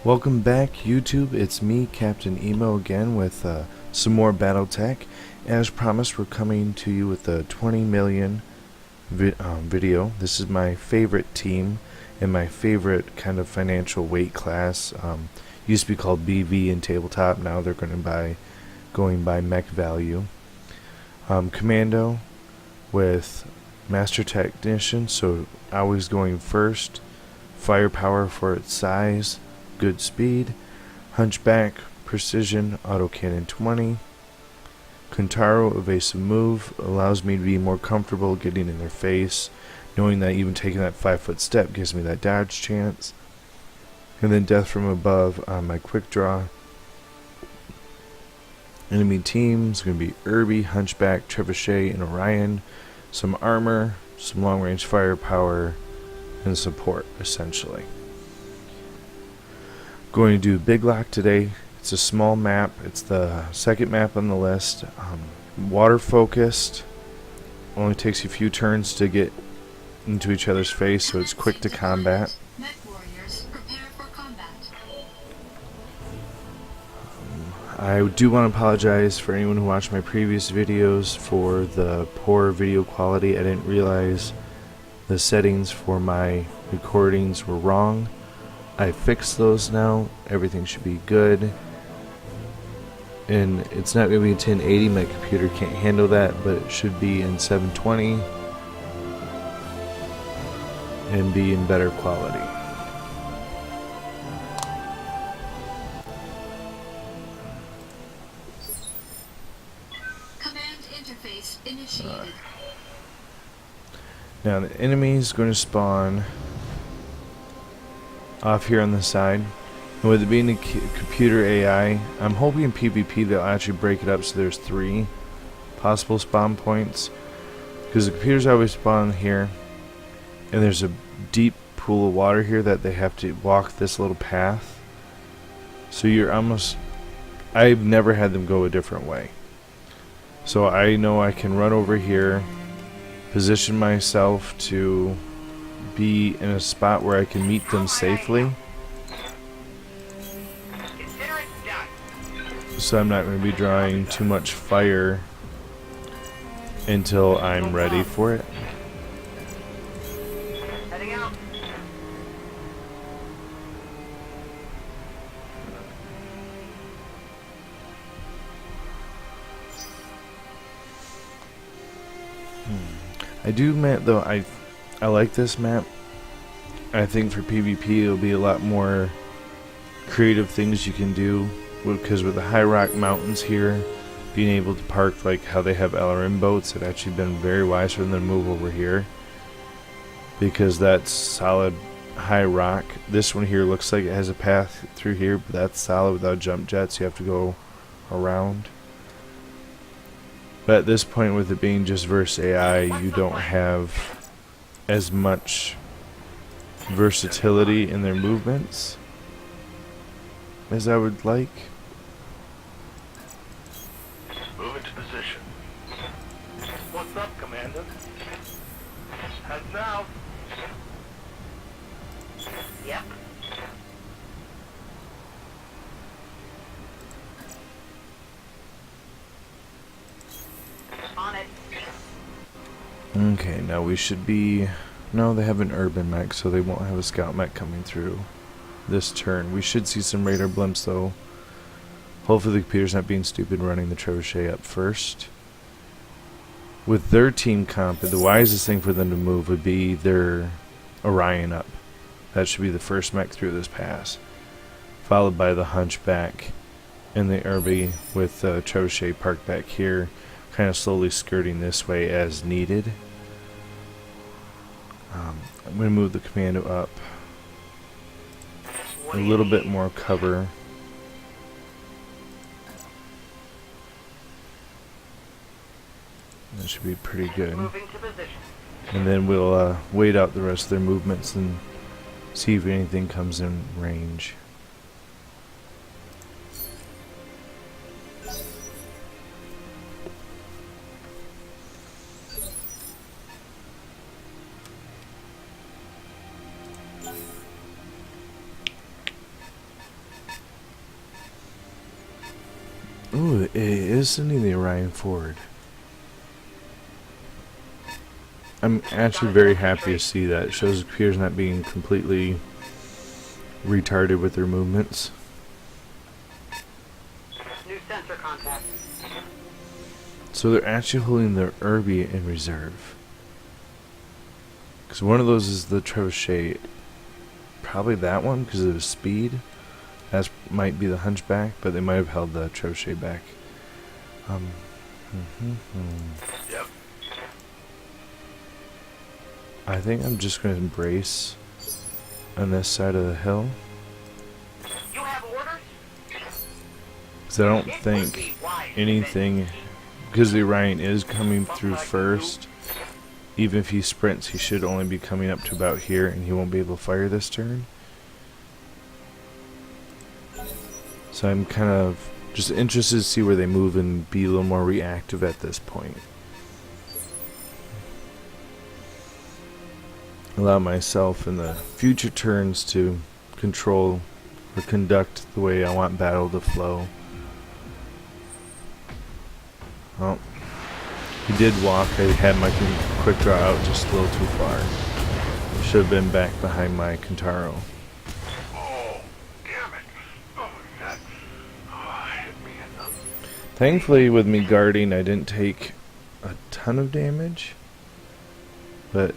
Welcome back, YouTube. It's me, Captain Emo, again with some more BattleTech. As promised, we're coming to you with the 20 million video. This is my favorite team and my favorite kind of financial weight class. Used to be called BV in tabletop. Now they're going by mech value. Commando with Master Technician, so always going first. Firepower for its size. Good speed. Hunchback, precision, autocannon 20. Kuntaro, evasive move, allows me to be more comfortable getting in their face, knowing that even taking that 5-foot step gives me that dodge chance. And then death from above on my quick draw. Enemy teams going to be R.N.G, Hunchback, Trebuchet, and Orion. Some armor, some long range firepower, and support essentially. Going to do Big Lock today. It's a small map. It's the second map on the list. Water focused. Only takes you a few turns to get into each other's face, so it's quick to combat. I do want to apologize for anyone who watched my previous videos for the poor video quality. I didn't realize the settings for my recordings were wrong. I fixed those now. Everything should be good. And it's not going to be in 1080. My computer can't handle that, but it should be in 720 and be in better quality. Command interface initiated. Now the enemy is going to spawn off here on the side, and with it being a computer AI, I'm hoping in PvP they'll actually break it up so there's 3 possible spawn points, because the computers always spawn here, and there's a deep pool of water here that they have to walk this little path, so you're almost, I've never had them go a different way, so I know I can run over here, position myself to be in a spot where I can meet them safely, so I'm not going to be drawing too much fire until I'm ready for it. I do admit though, I like this map. I think for PvP it'll be a lot more creative things you can do, because with the high rock mountains here, being able to park like how they have LRM boats, it's actually been very wise for them to move over here, because that's solid high rock. This one here looks like it has a path through here, but that's solid without jump jets. You have to go around. But at this point, with it being just versus AI, you don't have as much versatility in their movements as I would like. Move into position. What's up, Commander? Head south. Yep. On it. Okay, now we should be... No, they have an urban mech, so they won't have a scout mech coming through this turn. We should see some radar blimps, though. Hopefully the computer's not being stupid running the trebuchet up first. With their team comp, the wisest thing for them to move would be their Orion up. That should be the first mech through this pass. Followed by the Hunchback and the R.N.G with the trebuchet parked back here, kind of slowly skirting this way as needed. I'm going to move the Commando up a little bit more cover. That should be pretty good. And then we'll wait out the rest of their movements and see if anything comes in range. Ooh, it is sending the Orion forward. I'm actually very happy to see that. It shows Pier's not being completely retarded with their movements. New sensor contact. So they're actually holding their R.N.G in reserve. Because one of those is the Trebuchet. Probably that one because of his speed. That might be the Hunchback, but they might have held the Trebuchet back. Yep. I think I'm just going to embrace on this side of the hill. You have orders? Because I don't think anything, because the Orion is coming through first, even if he sprints, he should only be coming up to about here, and he won't be able to fire this turn. So I'm kind of just interested to see where they move and be a little more reactive at this point. Allow myself in the future turns to control or conduct the way I want battle to flow. Oh, he did walk. I had my quick draw out just a little too far. Should have been back behind my Kintaro. Oh, damn it. Oh, that hit me in the... Thankfully, with me guarding, I didn't take a ton of damage, but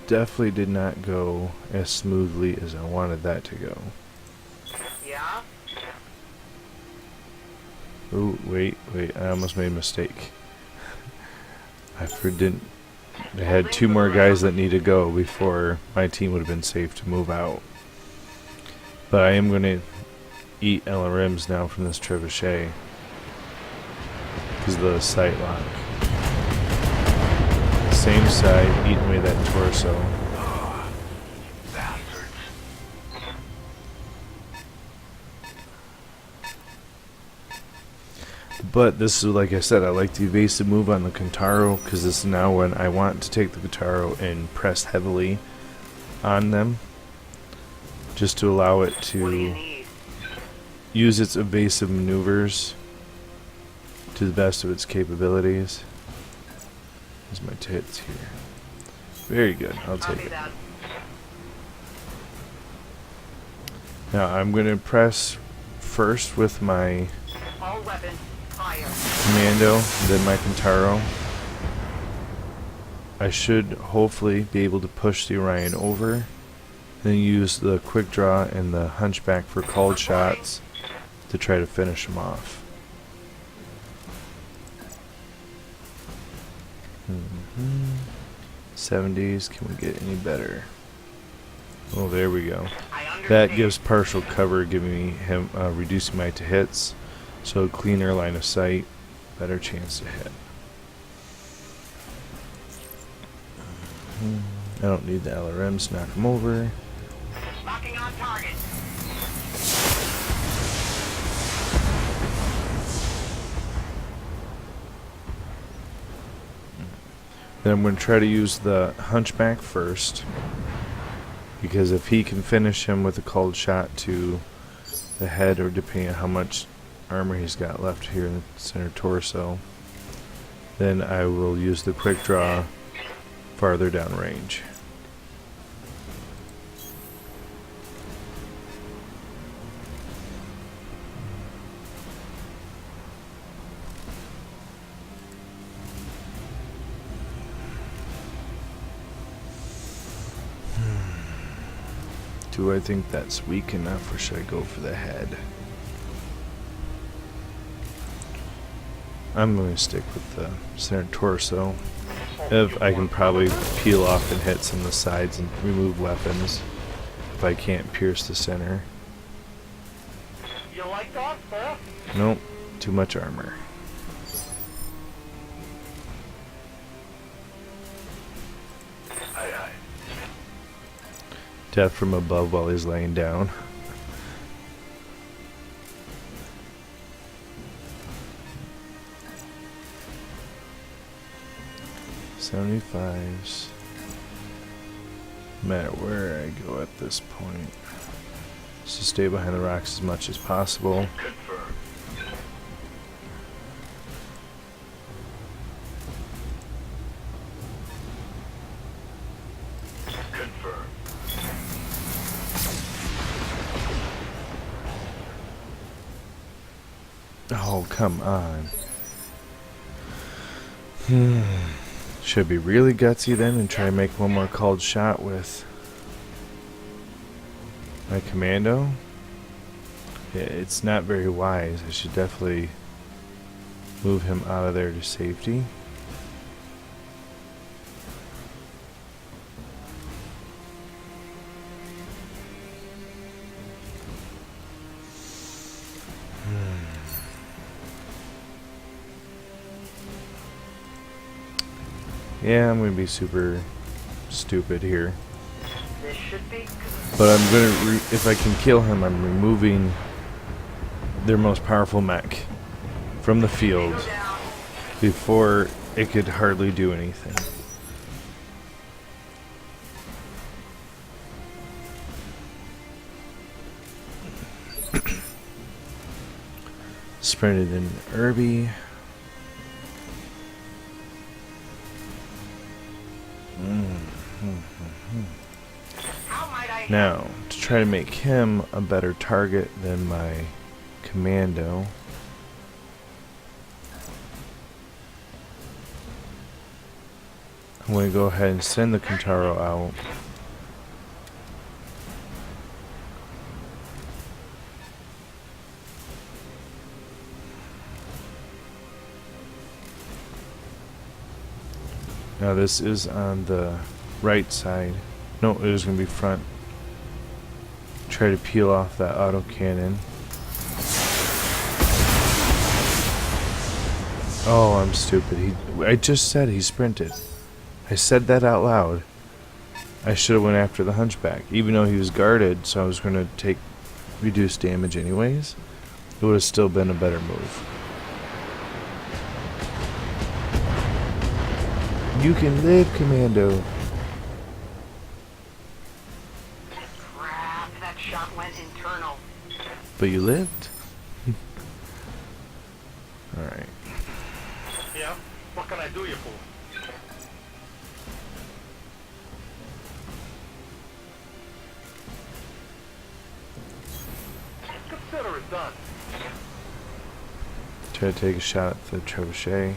definitely did not go as smoothly as I wanted that to go. Yeah? Oh, wait, I almost made a mistake. I had two more guys that need to go before my team would have been safe to move out. But I am going to eat LRMs now from this Trebuchet because of the sight lock. Same side, eating away that torso. Bastards. But this is, like I said, I like the evasive move on the Kintaro because this is now when I want to take the Kintaro and press heavily on them, just to allow it What do you to need? use its evasive maneuvers to the best of its capabilities. There's my tits here. Very good, I'll take Copy it. that. Now I'm going to press first with my All weapons, fire. Commando, then my Kintaro. I should hopefully be able to push the Orion over, then use the quick draw and the Hunchback for called shots to try to finish him off. 70s, can we get any better? Oh, there we go. I understand. That gives partial cover, giving him reducing my to hits, so cleaner line of sight, better chance to hit. I don't need the LRMs, knock him over. Locking on target. Then I'm going to try to use the Hunchback first, because if he can finish him with a called shot to the head, or depending on how much armor he's got left here in the center torso, then I will use the quick draw farther down range. Do I think that's weak enough, or should I go for the head? I'm going to stick with the center torso. If I can probably peel off and hit some of the sides and remove weapons if I can't pierce the center. You like that, sir? Nope, too much armor. Aye, aye. Death from above while he's laying down. $75s. No matter where I go at this point. So stay behind the rocks as much as possible. Confirmed. Oh, come on. Should be really gutsy then and try to make one more called shot with my commando. Yeah, it's not very wise. I should definitely move him out of there to safety. Yeah, I'm gonna be super stupid here. This should be good. But I'm gonna, if I can kill him, I'm removing their most powerful mech from the field before it could hardly do anything. Sprinted in R.N.G. Now, to try to make him a better target than my commando, I'm going to go ahead and send the Kintaro out. Now this is on the right side. No, it is going to be front. Try to peel off that autocannon. Oh, I'm stupid. I just said he sprinted. I said that out loud. I should have went after the hunchback, even though he was guarded, so I was going to take reduced damage anyways. It would have still been a better move. You can live, Commando. Crap, that shot went internal. But you lived? Alright. Yeah? What can I do you for? Consider it done. Try to take a shot at the trebuchet.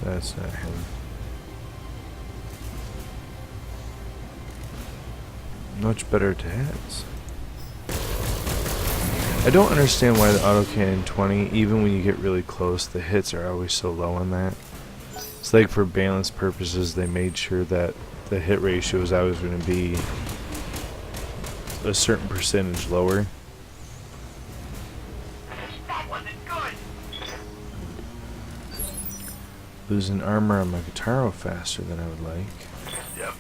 That's not him. Much better to hits. I don't understand why the autocannon 20, even when you get really close, the hits are always so low on that. It's like for balance purposes, they made sure that the hit ratio is always going to be a certain percentage lower. That wasn't good. Losing armor on my Kintaro faster than I would like. Yep.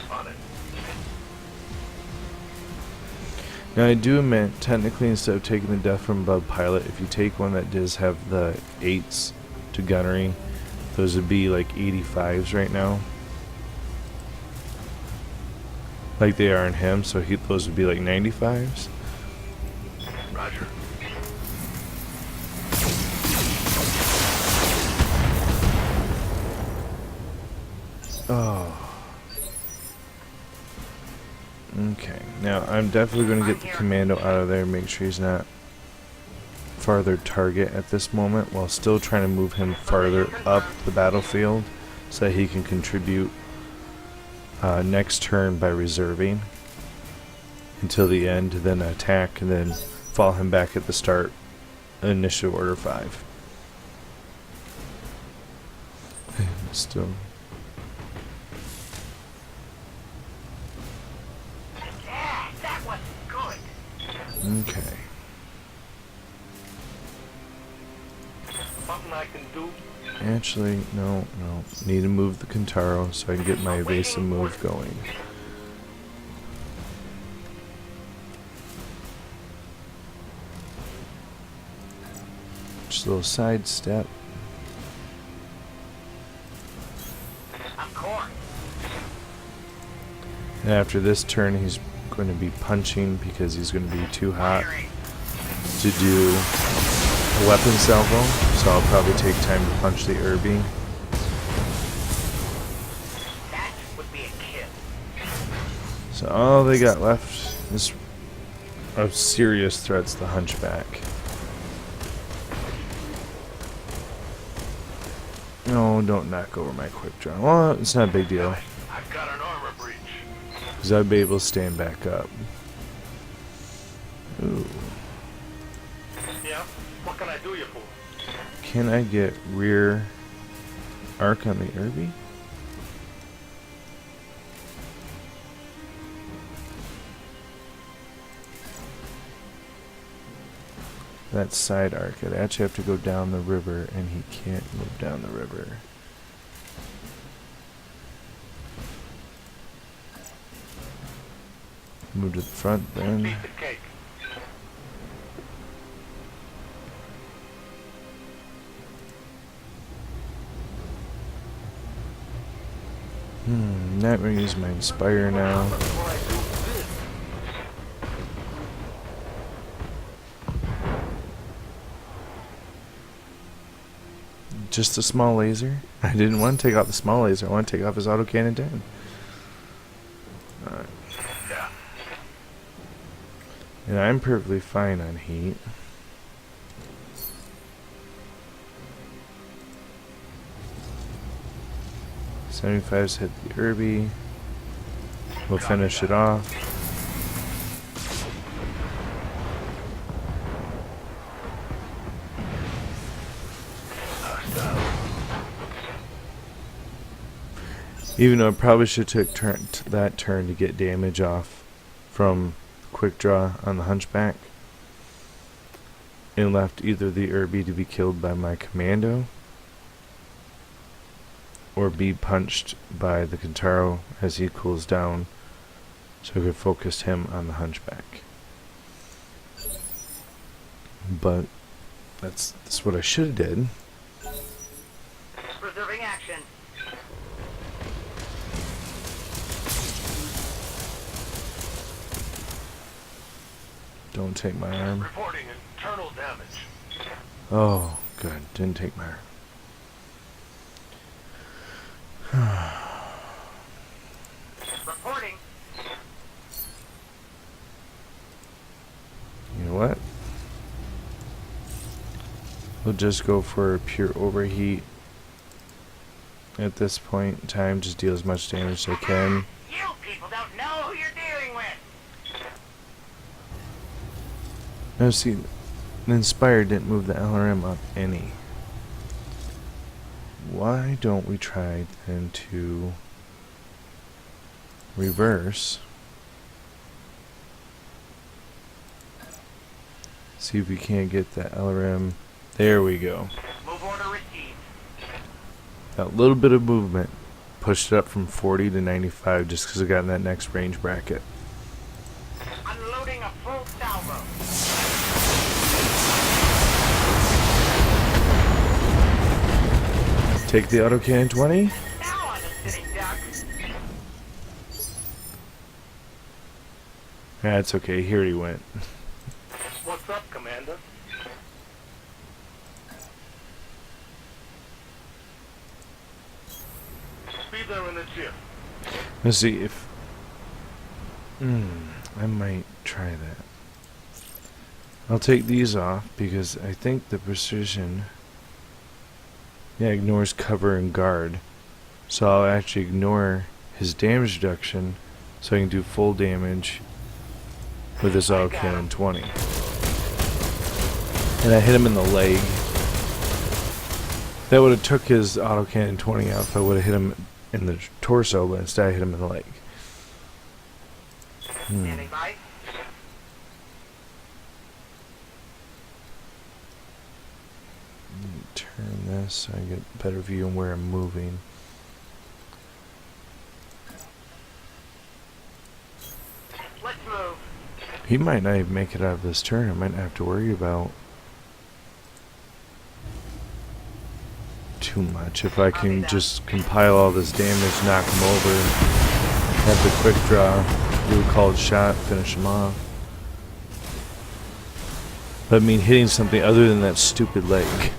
On it. Now I do admit, technically instead of taking the death from above pilot, if you take one that does have the 8s to gunnery, those would be like 85s right now. Like they are in him, so those would be like 95s. Roger. Oh. Okay, now I'm definitely going to get the commando out of there, make sure he's not farther target at this moment, while still trying to move him farther up the battlefield so that he can contribute next turn by reserving until the end, then attack, and then follow him back at the start, initial order 5. Still. Yeah, that wasn't good. Okay. Something I can do? Actually, no. Need to move the Kintaro so I can get my evasive move going. Just a little side step. Of course. And after this turn, he's going to be punching because he's going to be too hot to do a weapon salvo. So I'll probably take time to punch the R.N.G. So all they got left is of serious threats, the Hunchback. No, don't knock over my quick draw. Well, it's not a big deal, I've got an armor breach. because I'd be able to stand back up. Ooh. Yeah? What can I do you for? Can I get rear arc on the R.N.G? That side arc, I'd actually have to go down the river, and he can't move down the river. Move to the front then. Beat the cake. Not gonna use my Inspire now. Before I do this. Just a small laser? I didn't want to take off the small laser, I want to take off his autocannon 10. Alright. Yeah. And I'm perfectly fine on heat. '75's hit the R.N.G. We'll finish it off. Even though I probably should have took that turn to get damage off from quick draw on the Hunchback, and left either the R.N.G. to be killed by my commando or be punched by the Kentaro as he cools down, so I could focus him on the Hunchback. But that's what I should have did. Preserving action. Don't take my arm. Reporting internal damage. Oh, good. Didn't take my arm. Reporting. You know what? We'll just go for pure overheat. At this point in time, just deal as much damage as I can. You people don't know who you're dealing with. Now see, the Inspire didn't move the LRM up any. Why don't we try then to reverse? See if we can't get that LRM. There we go. Move order received. That little bit of movement pushed it up from 40 to 95 just because I got in that next range bracket. Unloading a full salvo. Take the autocannon 20. Now on the sitting duck. That's okay, he already went. What's up, Commander? Be there in the jiff. Let's see if... I might try that. I'll take these off because I think the precision... Yeah, ignores cover and guard. So I'll actually ignore his damage reduction so I can do full damage with his autocannon 20. And I hit him in the leg. That would have took his autocannon 20 out if I would have hit him in the torso, but instead I hit him in the leg. Standing by. Turn this so I get a better view on where I'm moving. Let's move. He might not even make it out of this turn. I might not have to worry about too much. If I can just compile all this damage, knock him over, have the quick draw, do a called shot, finish him off. But I mean hitting something other than that stupid leg.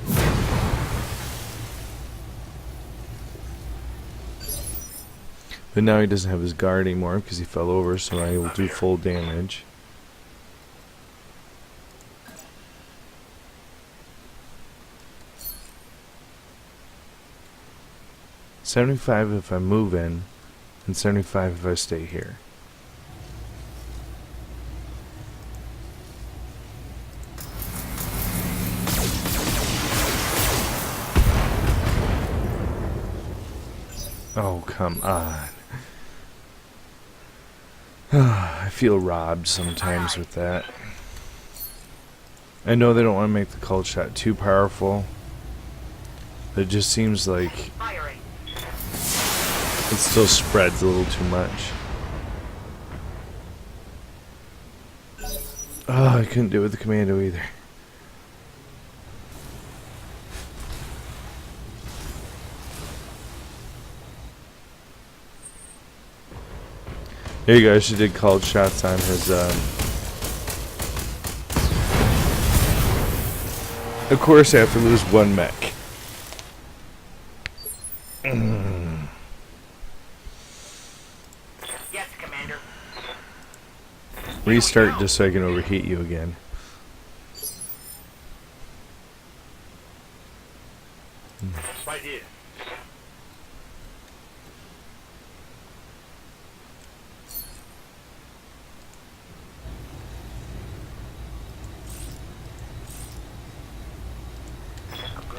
But now he doesn't have his guard anymore because he fell over, so I will do full damage. $75 if I move in, and $75 if I stay here. Oh, come on. I feel robbed sometimes with that. I know they don't want to make the cult shot too powerful. But it just seems like Firing. it still spreads a little too much. Oh, I couldn't do it with the commando either. There you go, she did called shots on his, Of course I have to lose one mech. Yes, Commander. Restart just so I can overheat you again. Right here.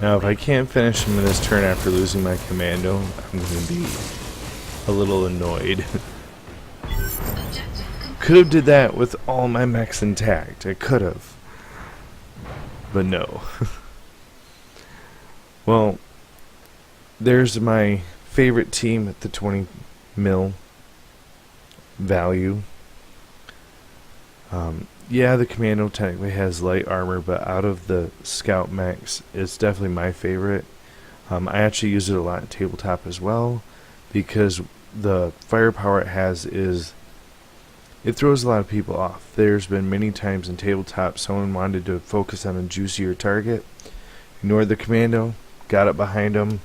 Now, if I can't finish him in this turn after losing my commando, I'm going to be a little annoyed. Could have did that with all my mechs intact. I could have. But no. Well, there's my favorite team at the 20 mil value. Yeah, the commando technically has light armor, but out of the scout mechs, it's definitely my favorite. I actually use it a lot in tabletop as well, because the firepower it has is, it throws a lot of people off. There's been many times in tabletop someone wanted to focus on a juicier target, ignored the commando, got up behind them,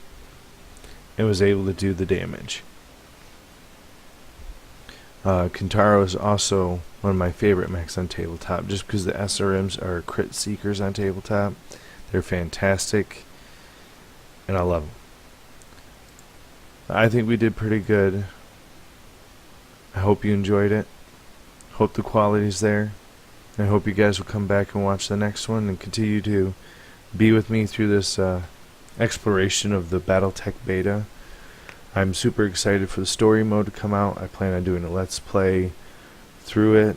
and was able to do the damage. Kintaro is also one of my favorite mechs on tabletop, just because the SRMs are crit seekers on tabletop. They're fantastic, and I love them. I think we did pretty good. I hope you enjoyed it. Hope the quality's there. I hope you guys will come back and watch the next one and continue to be with me through this exploration of the BattleTech beta. I'm super excited for the story mode to come out. I plan on doing a let's play through it.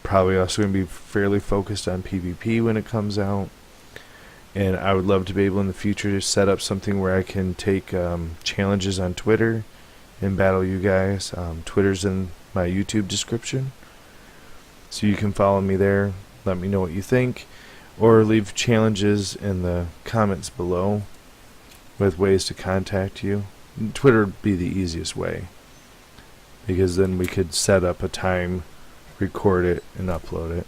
Probably also going to be fairly focused on PvP when it comes out. And I would love to be able in the future to set up something where I can take challenges on Twitter and battle you guys. Twitter's in my YouTube description, so you can follow me there. Let me know what you think, or leave challenges in the comments below with ways to contact you. Twitter would be the easiest way, because then we could set up a time, record it, and upload it.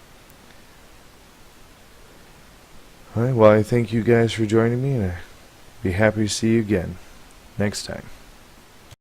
Alright, well, I thank you guys for joining me, and I'd be happy to see you again next time.